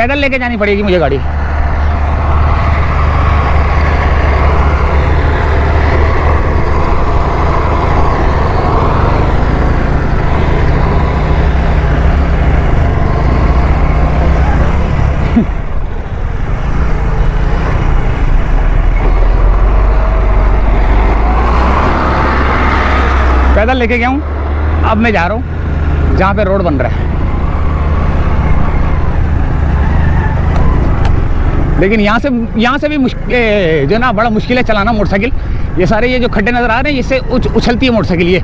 पैदल लेके जानी पड़ेगी मुझे गाड़ी। पैदल लेके गया हूँ, अब मैं जा रहा हूँ जहाँ पे रोड बन रहा है। लेकिन यहाँ से भी मुश्किल जो ना, बड़ा मुश्किल है चलाना मोटरसाइकिल। ये सारे ये जो खड्डे नज़र आ रहे हैं, इससे उछलती है मोटरसाइकिल। ये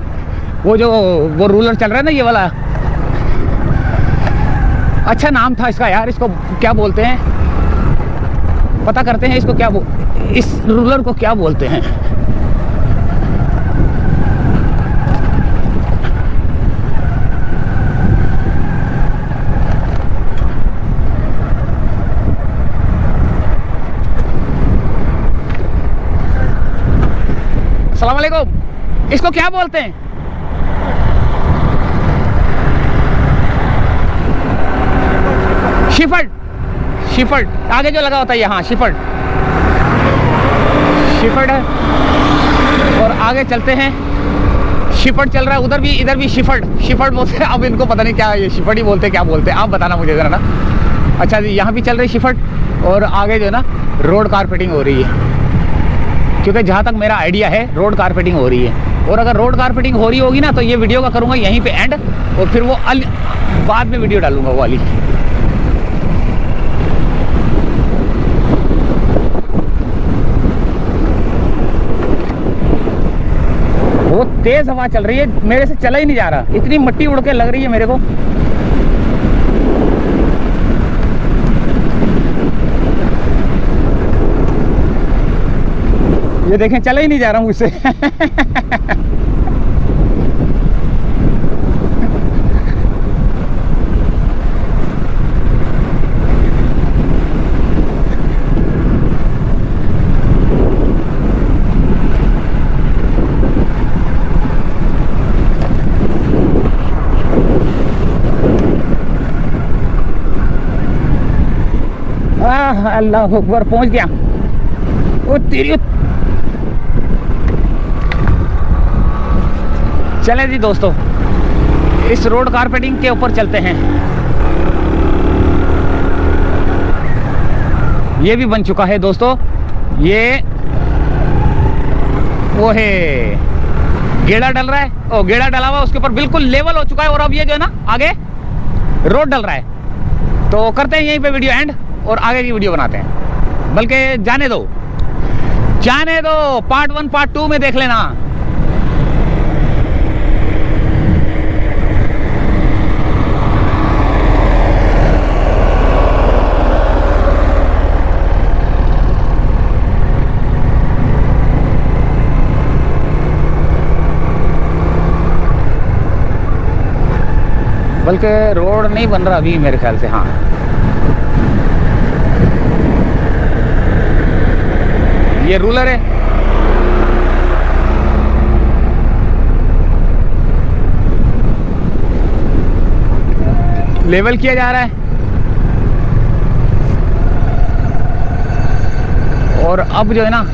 वो रूलर चल रहा है ना, ये वाला, अच्छा नाम था इसका यार, इसको क्या बोलते हैं, पता करते हैं इसको क्या इस रूलर को क्या बोलते हैं। अस्सलाम वालेकुम, इसको क्या बोलते हैं? शिफर्ड आगे जो लगा होता है, हाँ शिफर्ड है। और आगे चलते हैं, शिफर्ड चल रहा है, उधर भी, इधर भी शिफर्ड बोलते हैं। अब इनको पता नहीं क्या ये शिफर्ड ही बोलते हैं, क्या बोलते हैं आप बताना मुझे जरा ना। अच्छा जी, यहाँ भी चल रही शिफर्ड, और आगे जो है ना रोड कारपेटिंग हो रही है। क्योंकि जहाँ तक मेरा आइडिया है रोड कारपेटिंग हो रही है, और अगर रोड कारपेटिंग हो रही होगी ना तो ये वीडियो का करूँगा यहीं पे एंड, और फिर वो बाद में वीडियो डालूंगा वो वाली। बहुत तेज हवा चल रही है, मेरे से चला ही नहीं जा रहा, इतनी मिट्टी उड़ के लग रही है मेरे को। ये देखें, चला ही नहीं जा रहा हूँ इससे। अल्लाह अकबर, पहुंच गया। ओ तेरी, चले जी दोस्तों, इस रोड कारपेटिंग के ऊपर चलते हैं। ये भी बन चुका है दोस्तों, ये वो है, गेड़ा डल रहा है, ओ गेड़ा डला हुआ, उसके ऊपर बिल्कुल लेवल हो चुका है। और अब ये जो है ना आगे रोड डल रहा है, तो करते हैं यहीं पे वीडियो एंड, और आगे की वीडियो बनाते हैं। बल्कि जाने दो पार्ट 1 पार्ट 2 में देख लेना। बल्कि रोड नहीं बन रहा अभी मेरे ख्याल से, हाँ ये रूलर है। लेवल किया जा रहा है, और अब जो है ना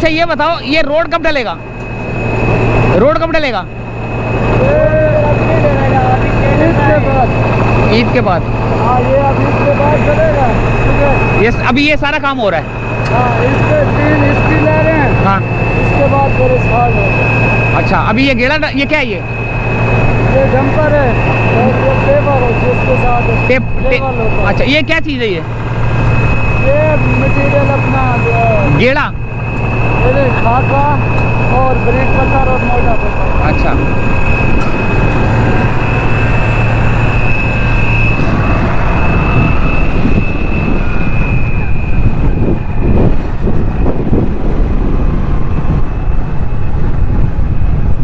अच्छा ये बताओ, ये रोड कब डलेगा? रोड कब डलेगा? ईद के बाद। हाँ, ये अभी इसके बाद चलेगा। ये अभी ये सारा काम हो रहा है। हाँ, इसके 3 हिस्ट्री ले रहे हैं। हाँ, इसके बाद फिर स्टार्ट होगा। अच्छा अभी ये गेड़ा ये क्या है ये जंपर है और ये टेबल है जिसके साथ टेप टेबल होता है। अच्छा ये क्या चीज़ है ये मटेरियल अपना गेड़ा? ये खाका और ब्रेक पत्थर और मोटा पत्थर। अच्छा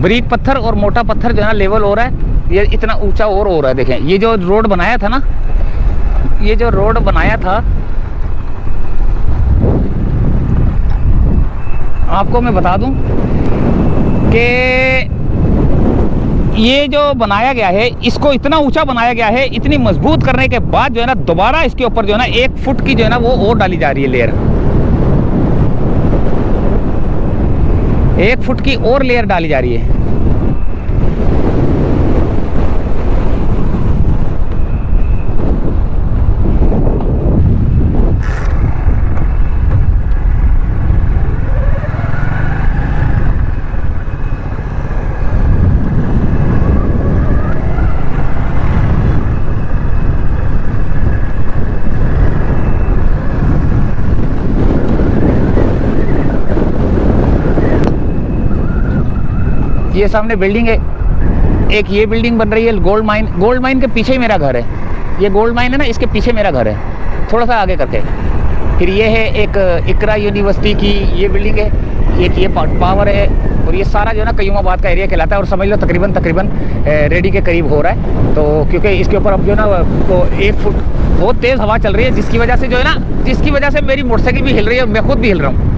ब्रिक पत्थर और मोटा पत्थर जो है ना लेवल हो रहा है, ये इतना ऊंचा और हो रहा है। देखें ये जो रोड बनाया था ना, ये जो रोड बनाया था, आपको मैं बता दूं कि ये जो बनाया गया है, इसको इतना ऊंचा बनाया गया है, इतनी मजबूत करने के बाद जो है ना दोबारा इसके ऊपर जो है ना 1 फुट की जो है ना वो और डाली जा रही है लेयर। 1 फुट की और लेयर डाली जा रही है। ये सामने बिल्डिंग है, एक ये बिल्डिंग बन रही है गोल्ड माइन के पीछे ही मेरा घर है। ये गोल्ड माइन है ना, इसके पीछे मेरा घर है, थोड़ा सा आगे करके। फिर ये है एक इकरा यूनिवर्सिटी की ये बिल्डिंग है, एक ये पावर है, और ये सारा जो है ना कयूमाबाद का एरिया कहलाता है। और समझ लो तकरीबन रेडी के करीब हो रहा है। तो क्योंकि इसके ऊपर अब जो है ना तो 1 फुट बहुत तेज़ हवा चल रही है, जिसकी वजह से जो है ना, जिसकी वजह से मेरी मोटरसाइकिल भी हिल रही है, मैं खुद भी हिल रहा हूँ।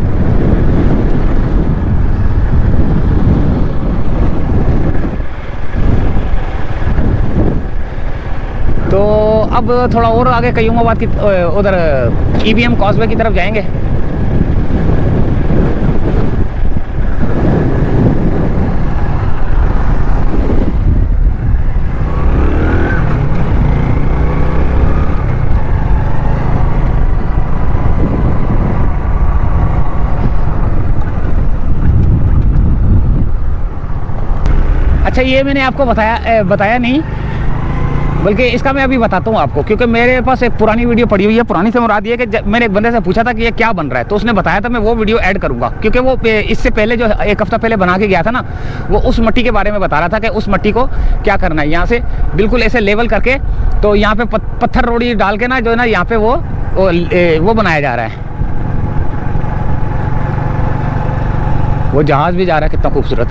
तो अब थोड़ा और आगे कयूमाबाद की उधर EBM कॉजवे की तरफ जाएंगे। अच्छा ये मैंने आपको बताया नहीं, बल्कि इसका मैं अभी बताता हूँ आपको, क्योंकि मेरे पास एक पुरानी वीडियो पड़ी हुई है। पुरानी से मुराद ये है कि मैंने एक बंदे से पूछा था कि ये क्या बन रहा है, तो उसने बताया था। मैं वो वीडियो ऐड करूँगा, क्योंकि वो इससे पहले जो 1 हफ्ता पहले बना के गया था ना, वो उस मिट्टी के बारे में बता रहा था कि उस मिट्टी को क्या करना है। यहाँ से बिल्कुल ऐसे लेवल करके, तो यहाँ पे पत्थर रोड़ी डाल के ना जो है ना यहाँ पे वो बनाया जा रहा है। वो जहाज़ भी जा रहा है, कितना खूबसूरत,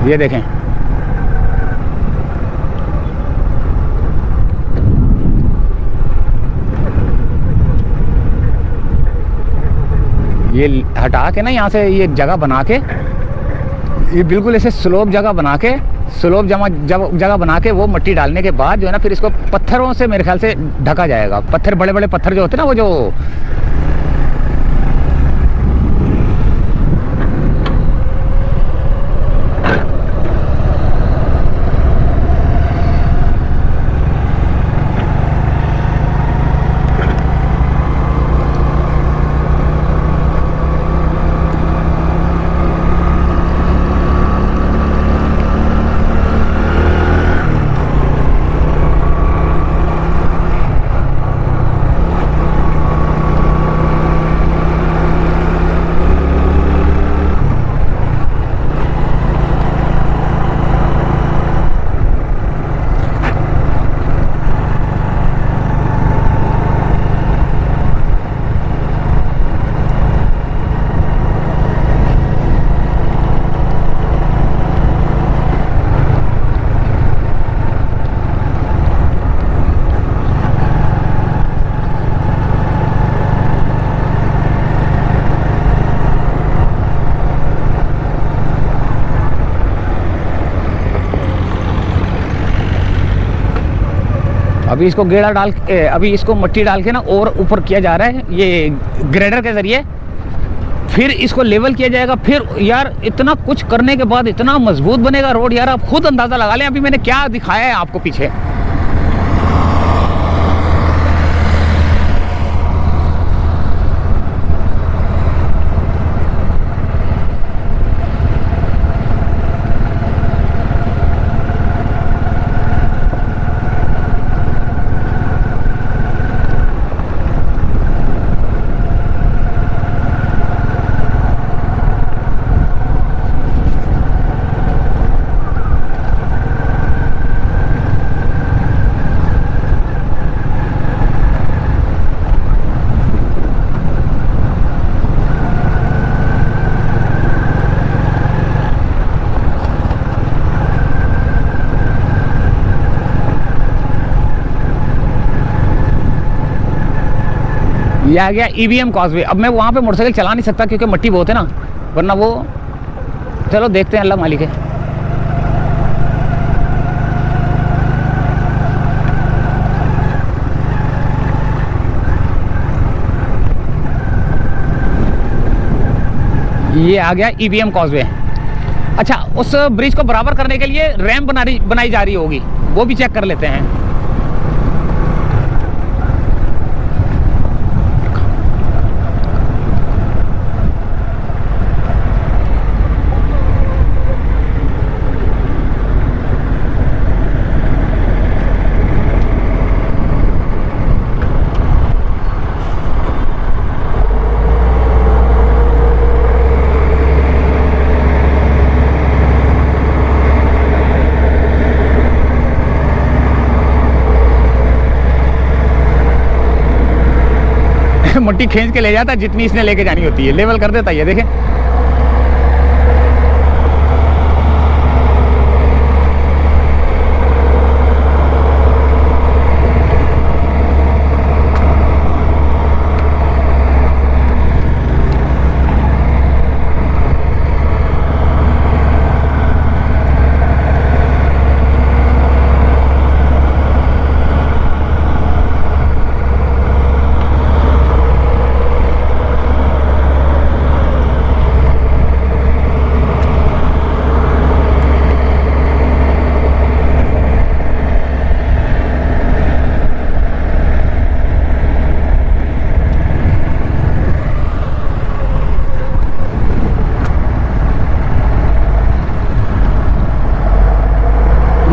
ये देखें। ये हटा के ना यहाँ से ये जगह बना के, ये बिल्कुल ऐसे स्लोप जगह बना के, स्लोप जगह बना के वो मिट्टी डालने के बाद जो है ना फिर इसको पत्थरों से मेरे ख्याल से ढका जाएगा। पत्थर, बड़े बड़े पत्थर जो होते हैं ना, वो जो अभी इसको गेड़ा डाल अभी इसको मिट्टी डाल के ना और ऊपर किया जा रहा है, ये ग्रेडर के ज़रिए फिर इसको लेवल किया जाएगा, फिर यार इतना कुछ करने के बाद इतना मजबूत बनेगा रोड, यार आप खुद अंदाज़ा लगा लें। अभी मैंने क्या दिखाया है आपको पीछे। ये आ गया EVM कॉजवे। अब मैं वहाँ पे मोटरसाइकिल चला नहीं सकता क्योंकि मट्टी बहुत है ना, वरना वो, चलो देखते हैं, अल्लाह मालिक है। ये आ गया EVM कॉजवे। अच्छा, उस ब्रिज को बराबर करने के लिए रैंप बनाई जा रही होगी, वो भी चेक कर लेते हैं। मट्टी खींच के ले जाता है जितनी इसने लेके जानी होती है, लेवल कर देता है। ये देखें,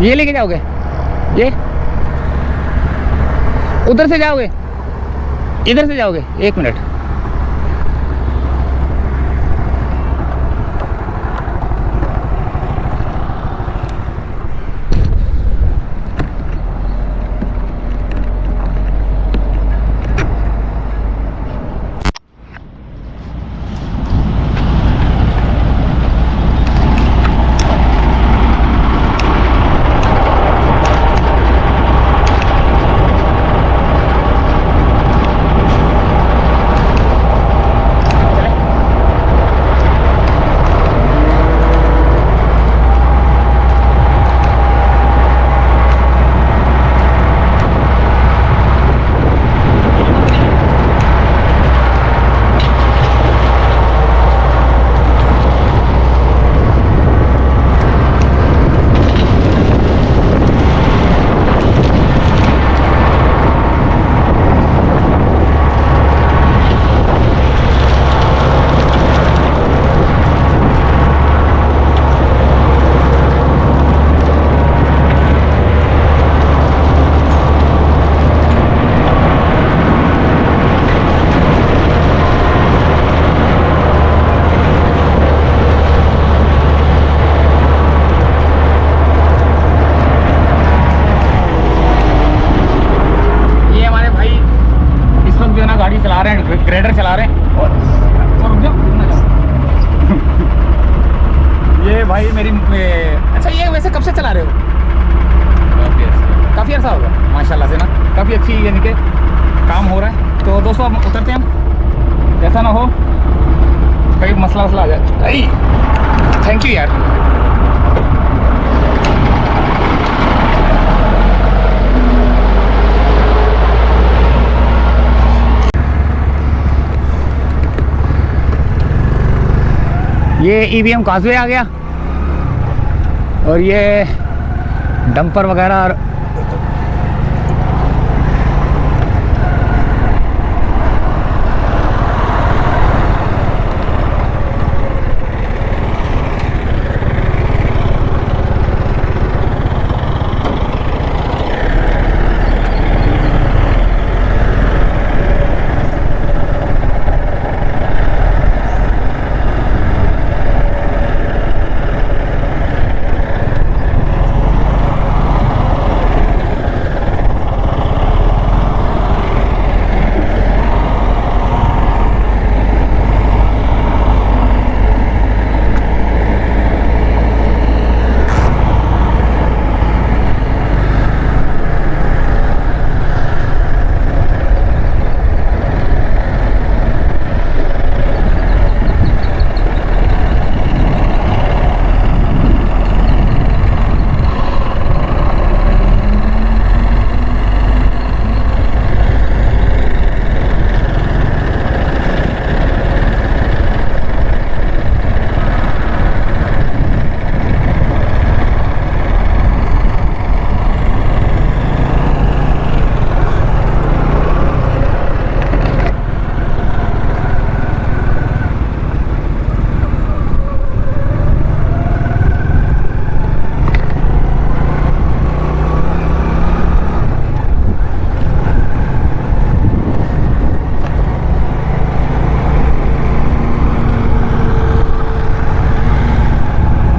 ये लेके जाओगे, ये उधर से जाओगे, इधर से जाओगे, 1 मिनट। ग्रेडर चला रहे हैं और रुक जाओ, रुक जाओ। ये भाई मेरी अच्छा, ये वैसे कब से चला रहे हो? काफ़ी अर्सा होगा माशाल्लाह से ना, काफ़ी अच्छी यानी कि काम हो रहा है। तो दोस्तों अब उतरते हैं हम, ऐसा ना हो कहीं मसला वसला आ जाए। थैंक यू यार। ये ईवीएम काजवे आ गया और ये डंपर वगैरह।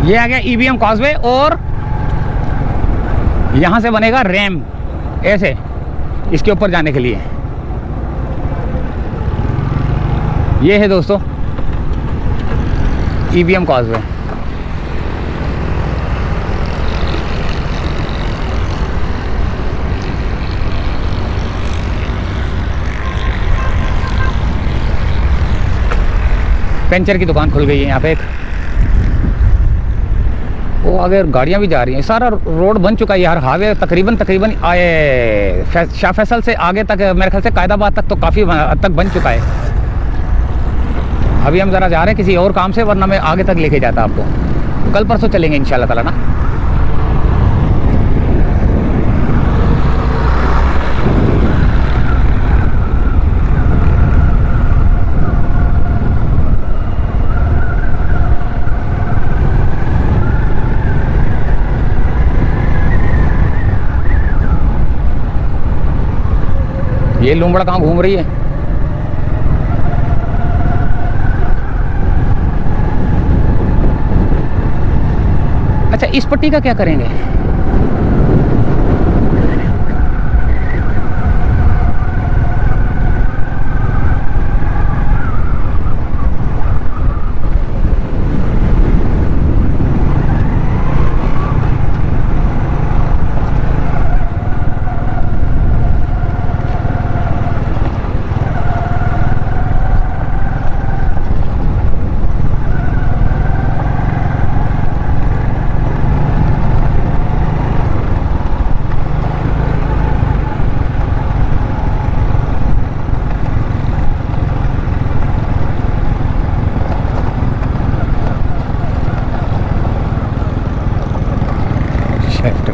ये आ गया ईवीएम कॉजवे और यहाँ से बनेगा रैम ऐसे इसके ऊपर जाने के लिए। ये है दोस्तों ईवीएम कॉजवे। पंचर की दुकान खुल गई है यहाँ पे एक। वो आगे गाड़ियाँ भी जा रही हैं। सारा रोड बन चुका है यार। हाईवे तकरीबन आए शाह फैसल से आगे तक मेरे ख्याल से कायदाबाद तक तो काफ़ी हद तक बन चुका है। अभी हम ज़रा जा रहे हैं किसी और काम से, वरना मैं आगे तक लेके जाता आपको। कल परसों चलेंगे इंशाल्लाह ताला ना। ये लूमड़ा कहाँ घूम रही है? अच्छा, इस पट्टी का क्या करेंगे? शिफ्ट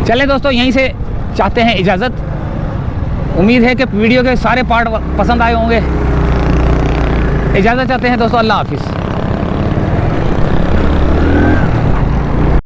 चले दोस्तों, यहीं से चाहते हैं इजाज़त। उम्मीद है कि वीडियो के सारे पार्ट पसंद आए होंगे। इजाज़त चाहते हैं दोस्तों, अल्लाह हाफिज़।